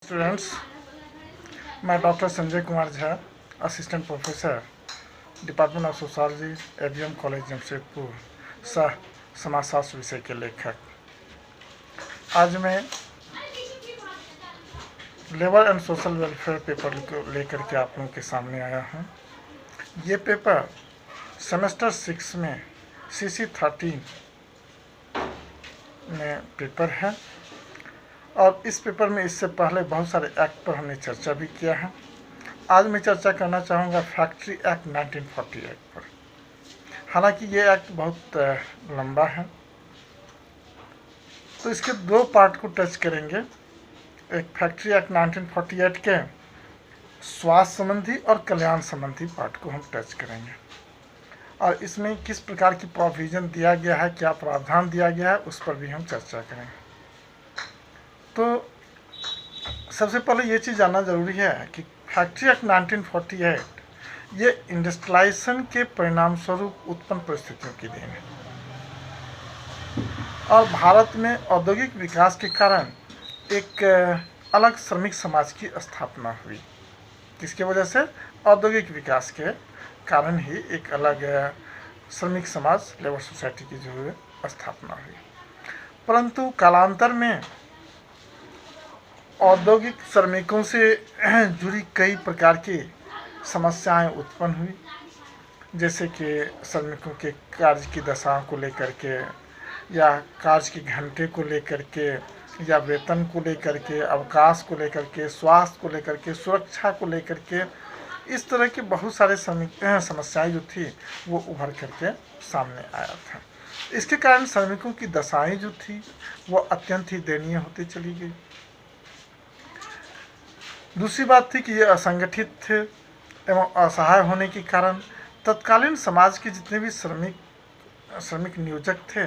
Students, मैं doctor Sanjay Kumar Jha, assistant professor, department of sociology, ABM college Jamshedpur, सह समाजशास्त्र विषय के लेखक। आज मैं labour and social welfare paper को लेकर के आप लोगों के सामने आया हूँ। ये पेपर सेमेस्टर 6 में CC 13 में पेपर है और इस पेपर में इससे पहले बहुत सारे एक्ट पर हमने चर्चा भी किया है। आज मैं चर्चा करना चाहूँगा फैक्ट्री एक्ट 1948 पर। हालांकि ये एक्ट बहुत लंबा है, तो इसके दो पार्ट को टच करेंगे। एक फैक्ट्री एक्ट 1948 के स्वास्थ्य संबंधी और कल्याण संबंधी पार्ट को हम टच करेंगे और इसमें किस प्रकार की प्रोविज़न दिया गया है, क्या प्रावधान दिया गया है, उस पर भी हम चर्चा करेंगे। तो सबसे पहले ये चीज़ जानना ज़रूरी है कि फैक्ट्री एक्ट 1948 ये इंडस्ट्रियलाइजेशन के परिणाम स्वरूप उत्पन्न परिस्थितियों की देन है और भारत में औद्योगिक विकास के कारण एक अलग श्रमिक समाज की स्थापना हुई। जिसकी वजह से औद्योगिक विकास के कारण ही एक अलग श्रमिक समाज, लेबर सोसाइटी की जो है स्थापना हुई। परंतु कालांतर में औद्योगिक श्रमिकों से जुड़ी कई प्रकार की समस्याएं उत्पन्न हुई, जैसे कि श्रमिकों के कार्य की दशाओं को लेकर के, या कार्य के घंटे को लेकर के, या वेतन को लेकर के, अवकाश को लेकर के, स्वास्थ्य को लेकर के, सुरक्षा को लेकर के, इस तरह की बहुत सारे समस्याएं जो थी वो उभर करके सामने आया था। इसके कारण श्रमिकों की दशाएं जो थी वो अत्यंत ही दयनीय होती चली गई। दूसरी बात थी कि ये असंगठित थे एवं असहाय होने के कारण तत्कालीन समाज के जितने भी श्रमिक नियोजक थे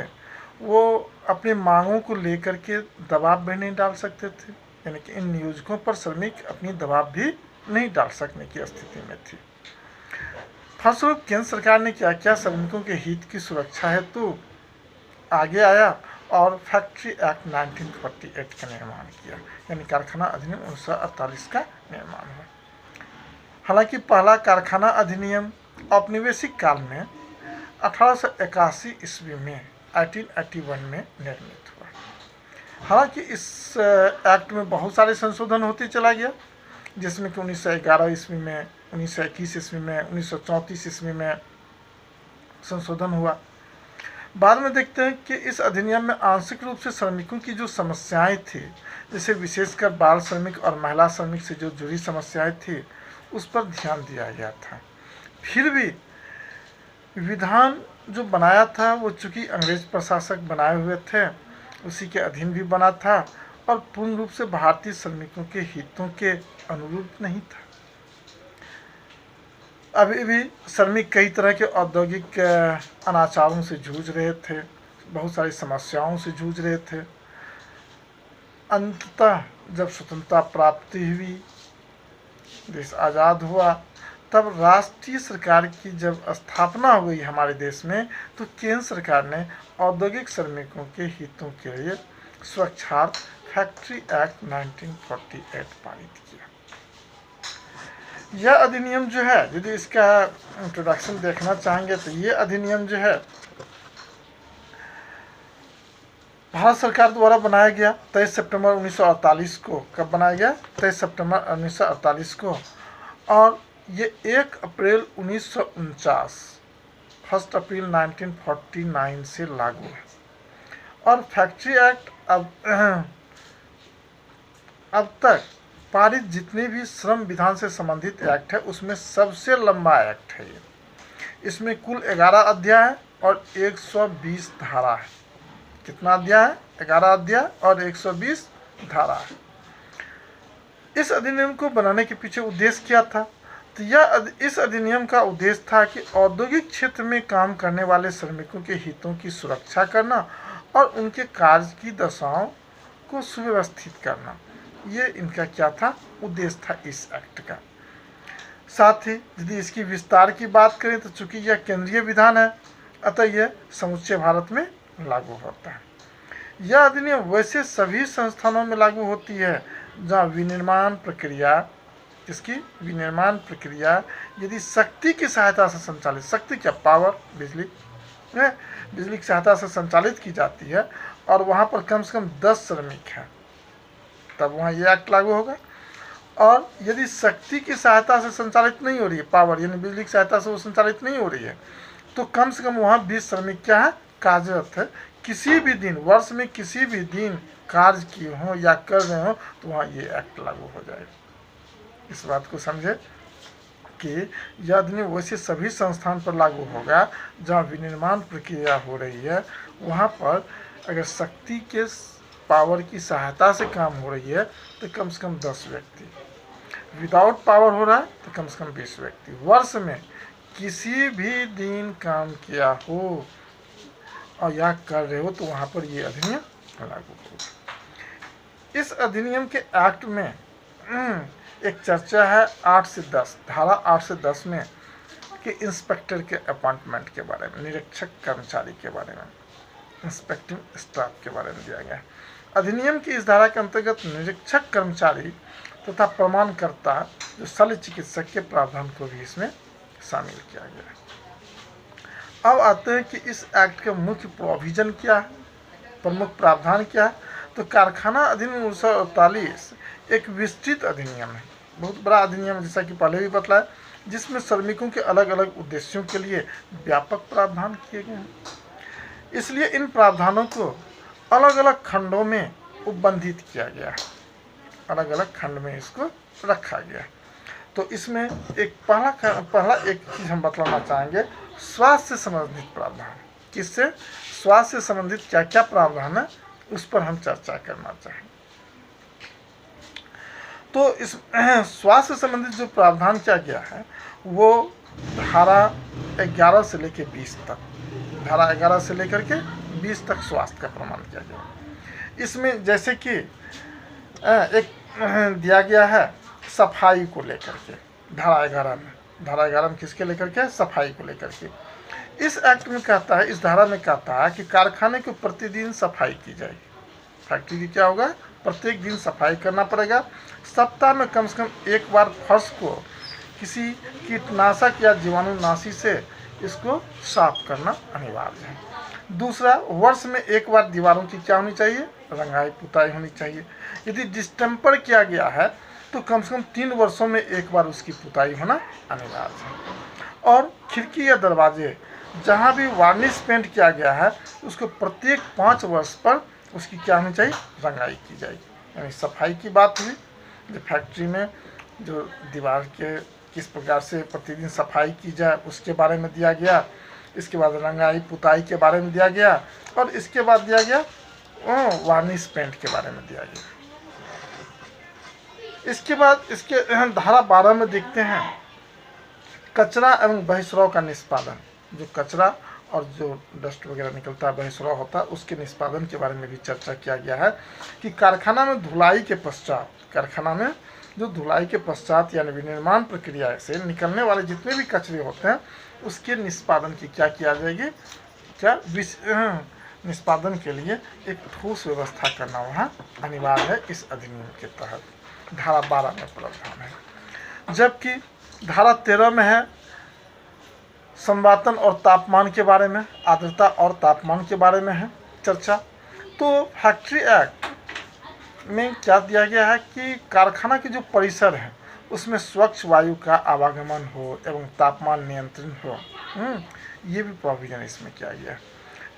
वो अपनी मांगों को लेकर के दबाव भी नहीं डाल सकते थे, यानी कि इन नियोजकों पर श्रमिक अपनी दबाव भी नहीं डाल सकने की स्थिति में थी। फलस्वरूप केंद्र सरकार ने क्या किया, श्रमिकों के हित की सुरक्षा हेतु आगे आया और फैक्ट्री एक्ट 1948 का निर्माण किया, यानी कारखाना अधिनियम 1948 का निर्माण हुआ। हालांकि पहला कारखाना अधिनियम औपनिवेशिक काल में 1881 ईस्वी में 1881 में निर्मित हुआ। हालांकि इस एक्ट में बहुत सारे संशोधन होते चला गया, जिसमें कि 1911 ईस्वी में, 1921 ईस्वी में, 1934 ईस्वी में संशोधन हुआ। बाद में देखते हैं कि इस अधिनियम में आंशिक रूप से श्रमिकों की जो समस्याएं थी, जैसे विशेषकर बाल श्रमिक और महिला श्रमिक से जो जुड़ी समस्याएं थी, उस पर ध्यान दिया गया था। फिर भी विधान जो बनाया था वो चूँकि अंग्रेज प्रशासक बनाए हुए थे, उसी के अधीन भी बना था और पूर्ण रूप से भारतीय श्रमिकों के हितों के अनुरूप नहीं था। अभी भी श्रमिक कई तरह के औद्योगिक अनाचारों से जूझ रहे थे, बहुत सारी समस्याओं से जूझ रहे थे। अंततः जब स्वतंत्रता प्राप्ति हुई, देश आज़ाद हुआ, तब राष्ट्रीय सरकार की जब स्थापना हो गई हमारे देश में, तो केंद्र सरकार ने औद्योगिक श्रमिकों के हितों के लिए सुरक्षार्थ फैक्ट्री एक्ट 1948 पारित किया। यह अधिनियम जो है, यदि इसका इंट्रोडक्शन देखना चाहेंगे तो ये अधिनियम जो है भारत सरकार द्वारा बनाया गया 23 सितंबर 1948 को। कब बनाया गया? 23 सितंबर 1948 को। और ये 1 अप्रैल 1949, 1 अप्रैल 1949 से लागू है। और फैक्ट्री एक्ट अब तक पारित जितने भी श्रम विधान से संबंधित एक्ट है उसमें सबसे लंबा एक्ट है ये। इसमें कुल 11 अध्याय है और 120 धारा है। कितना अध्याय है? 11 अध्याय और 120 धारा है। इस अधिनियम को बनाने के पीछे उद्देश्य क्या था? तो इस अधिनियम का उद्देश्य था कि औद्योगिक क्षेत्र में काम करने वाले श्रमिकों के हितों की सुरक्षा करना और उनके कार्य की दशाओं को सुव्यवस्थित करना। ये इनका क्या था? उद्देश्य था इस एक्ट का। साथ ही यदि इसकी विस्तार की बात करें तो चूंकि यह केंद्रीय विधान है, अतः यह समूचे भारत में लागू होता है। यह अधिनियम वैसे सभी संस्थानों में लागू होती है जहाँ विनिर्माण प्रक्रिया, इसकी विनिर्माण प्रक्रिया यदि शक्ति की सहायता से संचालित, शक्ति क्या, पावर, बिजली है, बिजली की सहायता से संचालित की जाती है और वहाँ पर कम से कम 10 श्रमिक हैं, तब वहाँ ये एक्ट लागू होगा। और यदि शक्ति की सहायता से संचालित नहीं हो रही है, पावर यानी बिजली की सहायता से वो संचालित नहीं हो रही है, तो कम से कम वहाँ 20 श्रमिक क्या है, कार्यरत है, किसी भी दिन, वर्ष में किसी भी दिन कार्य किए हों या कर रहे हों, तो वहाँ ये एक्ट लागू हो जाएगा। इस बात को समझे कि यह अधिनियम वैसे सभी संस्थान पर लागू होगा जहाँ विनिर्माण प्रक्रिया हो रही है, वहाँ पर अगर शक्ति के पावर की सहायता से काम हो रही है तो कम से कम 10 व्यक्ति, विदाउट पावर हो रहा है तो कम से कम 20 व्यक्ति, वर्ष में किसी भी दिन काम किया हो और या कर रहे हो तो वहाँ पर ये अधिनियम लागू होगा। इस अधिनियम के एक्ट में एक चर्चा है 8 से 10, धारा 8 से 10 में कि इंस्पेक्टर के अपॉइंटमेंट के बारे में, निरीक्षक कर्मचारी के बारे में, इंस्पेक्टिंग स्टाफ के बारे में दिया गया है। अधिनियम की इस धारा के अंतर्गत निरीक्षक कर्मचारी तथा प्रमाणकर्ता जो शल्य चिकित्सक के प्रावधान को भी इसमें शामिल किया गया है। अब आते हैं कि इस एक्ट का मुख्य प्रोविजन क्या है, प्रमुख प्रावधान क्या है। तो कारखाना अधिनियम 1948 एक विस्तृत अधिनियम है, बहुत बड़ा अधिनियम है, जैसा कि पहले भी बतलाया, जिसमें श्रमिकों के अलग अलग उद्देश्यों के लिए व्यापक प्रावधान किए गए हैं। इसलिए इन प्रावधानों को अलग अलग खंडों में उपबंधित किया गया है, अलग अलग खंड में इसको रखा गया है। तो इसमें एक पहला एक चीज़ हम बतलाना चाहेंगे, स्वास्थ्य से संबंधित प्रावधान। किससे, स्वास्थ्य से संबंधित क्या क्या प्रावधान है उस पर हम चर्चा करना चाहेंगे। तो इस स्वास्थ्य से संबंधित जो प्रावधान किया गया है वो धारा 11 से लेकर 20 तक, धारा 11 से लेकर के 20 तक स्वास्थ्य का प्रमाण किया गया। इसमें जैसे कि एक दिया गया है सफाई को लेकर के, धारा 11 में किसके लेकर के, सफाई को लेकर के। इस एक्ट में कहता है, इस धारा में कहता है कि कारखाने को प्रतिदिन सफाई की जाएगी, फैक्ट्री की क्या होगा, प्रत्येक दिन सफाई करना पड़ेगा। सप्ताह में कम से कम एक बार फर्श को किसी कीटनाशक या जीवाणुनाशी से इसको साफ करना अनिवार्य है। दूसरा, वर्ष में एक बार दीवारों की क्या होनी चाहिए, रंगाई पुताई होनी चाहिए। यदि डिस्टेम्पर किया गया है तो कम से कम 3 वर्षों में एक बार उसकी पुताई होना अनिवार्य है। और खिड़की या दरवाजे जहाँ भी वार्निश पेंट किया गया है उसको प्रत्येक 5 वर्ष पर उसकी क्या होनी चाहिए, रंगाई की जाएगी। यानी सफाई की बात हुई, जो फैक्ट्री में जो दीवार के किस प्रकार से प्रतिदिन सफाई की जाए उसके बारे में दिया गया। इसके बाद रंगाई पुताई के बारे में दिया गया और इसके बाद दिया गया वार्निश पेंट के बारे में दिया गया। इसके बाद इसके धारा 12 में देखते हैं कचरा एवं बहिस्राव का निष्पादन, जो कचरा और जो डस्ट वगैरह निकलता है, बहिस्राव होता है, उसके निष्पादन के बारे में भी चर्चा किया गया है कि कारखाना में धुलाई के पश्चात, कारखाना में जो धुलाई के पश्चात यानी विनिर्माण प्रक्रिया से निकलने वाले जितने भी कचरे होते हैं उसके निष्पादन की क्या किया जाएगी, क्या निष्पादन के लिए एक ठोस व्यवस्था करना वहाँ अनिवार्य है इस अधिनियम के तहत। धारा 12 में प्रावधान है। जबकि धारा 13 में है संवातन और तापमान के बारे में, आर्द्रता और तापमान के बारे में है चर्चा। तो फैक्ट्री एक्ट में क्या दिया गया है कि कारखाना के जो परिसर है उसमें स्वच्छ वायु का आवागमन हो एवं तापमान नियंत्रण हो, ये भी प्रोविजन इसमें किया गया है।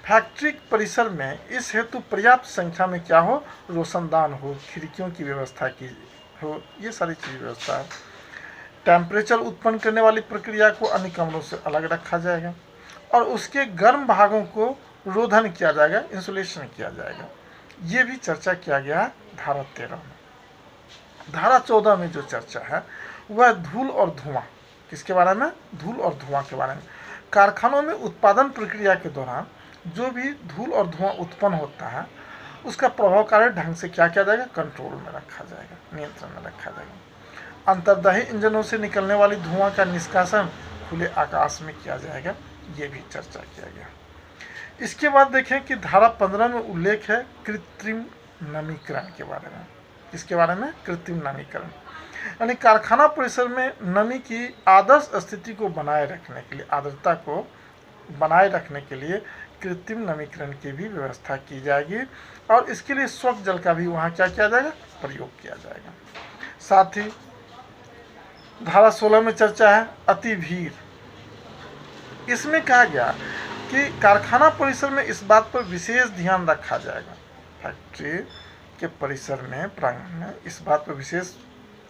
फैक्ट्री परिसर में इस हेतु पर्याप्त संख्या में क्या हो, रोशनदान हो, खिड़कियों की व्यवस्था की हो, ये सारी चीज़ व्यवस्था है। टेम्परेचर उत्पन्न करने वाली प्रक्रिया को अन्य कमरों से अलग रखा जाएगा और उसके गर्म भागों को रोधन किया जाएगा, इंसुलेशन किया जाएगा। ये भी चर्चा किया गया है धारा 13 में। धारा 14 में जो चर्चा है वह धूल और धुआं, किसके बारे में, धूल और धुआं के बारे में। कारखानों में उत्पादन प्रक्रिया के दौरान जो भी धूल और धुआं उत्पन्न होता है उसका प्रभावकारी ढंग से क्या किया जाएगा, कंट्रोल में रखा जाएगा, नियंत्रण में रखा जाएगा। अंतर्दही इंजनों से निकलने वाली धुआं का निष्कासन खुले आकाश में किया जाएगा, ये भी चर्चा किया गया। इसके बाद देखें कि धारा 15 में उल्लेख है कृत्रिम नमीकरण के बारे में। इसके बारे में कृत्रिम नमीकरण, यानी कारखाना परिसर में नमी की आदर्श स्थिति को बनाए रखने के लिए, आर्द्रता को बनाए रखने के लिए कृत्रिम नमीकरण की भी व्यवस्था की जाएगी और इसके लिए स्वच्छ जल का भी वहाँ क्या किया जाएगा, प्रयोग किया जाएगा। साथ ही धारा 16 में चर्चा है अति भीड़। इसमें कहा गया कि कारखाना परिसर में इस बात पर विशेष ध्यान रखा जाएगा, फैक्ट्री के परिसर में, प्रांगण में इस बात पर विशेष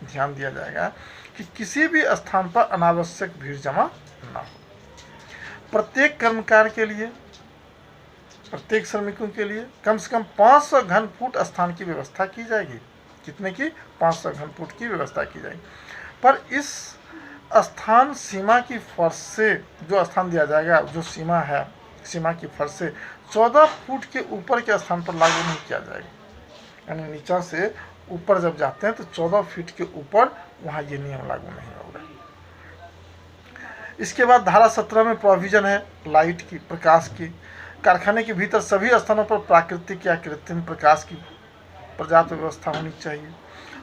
ध्यान दिया जाएगा कि किसी भी स्थान पर अनावश्यक भीड़ जमा न हो। प्रत्येक कर्मकार के लिए, प्रत्येक श्रमिकों के लिए कम से कम 500 घन फुट स्थान की व्यवस्था की जाएगी। कितने की? 500 घन फुट की व्यवस्था की जाएगी। पर इस स्थान सीमा की फर्श से, जो स्थान दिया जाएगा, जो सीमा है, सीमा की फर्श से 14 फुट के ऊपर के स्थान पर लागू नहीं किया जाएगा। यानी नीचा से ऊपर जब जाते हैं तो 14 फीट के ऊपर वहाँ ये नियम लागू नहीं होगा। इसके बाद धारा 17 में प्रोविजन है लाइट की, प्रकाश की। कारखाने के भीतर सभी स्थानों पर प्राकृतिक या कृत्रिम प्रकाश की पर्याप्त व्यवस्था होनी चाहिए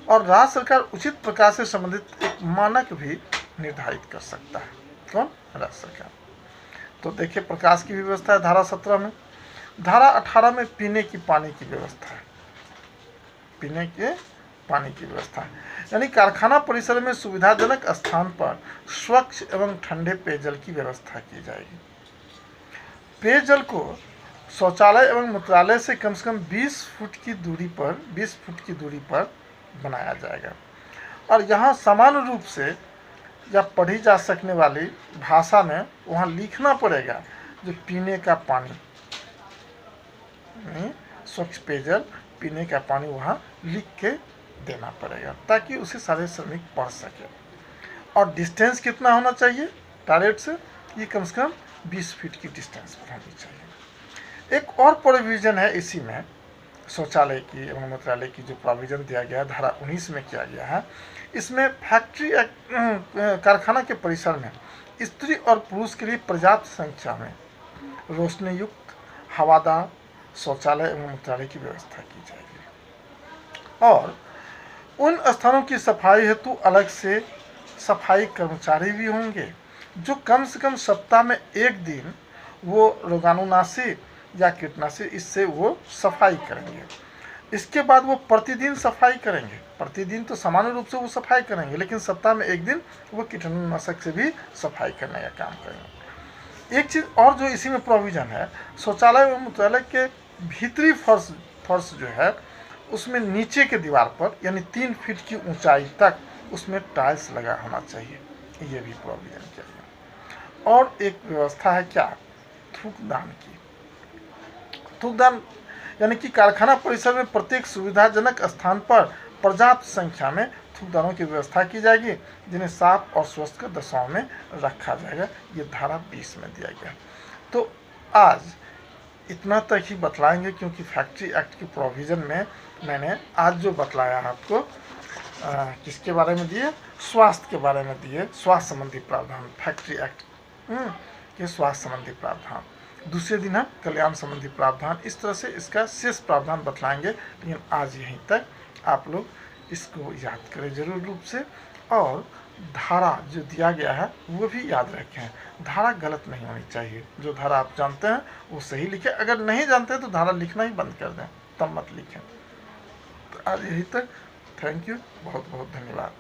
और राज्य सरकार उचित प्रकाश से संबंधित एक मानक भी निर्धारित कर सकता है। कौन? राज्य सरकार। तो देखिए प्रकाश की भी व्यवस्था है धारा 17 में। धारा 18 में पीने की पानी की व्यवस्था है, पीने के पानी की व्यवस्था है, यानी कारखाना परिसर में सुविधाजनक स्थान पर स्वच्छ एवं ठंडे पेयजल की व्यवस्था की जाएगी। पेयजल को शौचालय एवं मूत्रालय से कम 20 फुट की दूरी पर बनाया जाएगा और यहाँ सामान्य रूप से या पढ़ी जा सकने वाली भाषा में वहाँ लिखना पड़ेगा जो पीने का पानी, स्वच्छ पेयजल, पीने का पानी वहाँ लिख के देना पड़ेगा ताकि उसे सारे श्रमिक पढ़ सके। और डिस्टेंस कितना होना चाहिए टॉयलेट से? ये कम से कम 20 फीट की डिस्टेंस पर होनी चाहिए। एक और प्रोविज़न है इसी में, शौचालय की एवं मूत्रालय की जो प्रोविज़न दिया गया है धारा 19 में किया गया है। इसमें फैक्ट्री कारखाना के परिसर में स्त्री और पुरुष के लिए पर्याप्त संख्या में रोशनी युक्त हवादार शौचालय एवं मूत्रालय की व्यवस्था की जाएगी और उन स्थानों की सफाई हेतु अलग से सफाई कर्मचारी भी होंगे जो कम से कम सप्ताह में एक दिन वो रोगाणुनाशी या कीटनाशी इससे वो सफाई करेंगे। इसके बाद वो प्रतिदिन सफाई करेंगे। प्रतिदिन तो सामान्य रूप से वो सफाई करेंगे, लेकिन सप्ताह में एक दिन वो कीटाणुनाशक से भी सफाई करने का काम करेंगे। एक चीज़ और जो इसी में प्रोविज़न है, शौचालय एवं मूत्रालय के भीतरी फर्श जो है उसमें नीचे के दीवार पर यानी 3 फीट की ऊंचाई तक उसमें टाइल्स लगा होना चाहिए। ये भी प्रोविज़न किया गया। और एक व्यवस्था है क्या? थूकदान की। थूकदान यानी कि कारखाना परिसर में प्रत्येक सुविधाजनक स्थान पर पर्याप्त संख्या में थूकदानों की व्यवस्था की जाएगी जिन्हें साफ और स्वस्थ दशाओं में रखा जाएगा। ये धारा 20 में दिया गया। तो आज इतना तक ही बतलाएंगे क्योंकि फैक्ट्री एक्ट की प्रोविज़न में मैंने आज जो बतलाया आपको किसके बारे में दिए? स्वास्थ्य के बारे में दिए, स्वास्थ्य संबंधी प्रावधान, फैक्ट्री एक्ट के स्वास्थ्य संबंधी प्रावधान। दूसरे दिन हम कल्याण संबंधी प्रावधान, इस तरह से इसका शेष प्रावधान बतलाएंगे। लेकिन आज यहीं तक आप लोग इसको याद करें जरूर रूप से और धारा जो दिया गया है वो भी याद रखें। धारा गलत नहीं होनी चाहिए। जो धारा आप जानते हैं वो सही लिखें, अगर नहीं जानते तो धारा लिखना ही बंद कर दें, तब मत लिखें। तो आज यहीं तक। थैंक यू, बहुत बहुत धन्यवाद।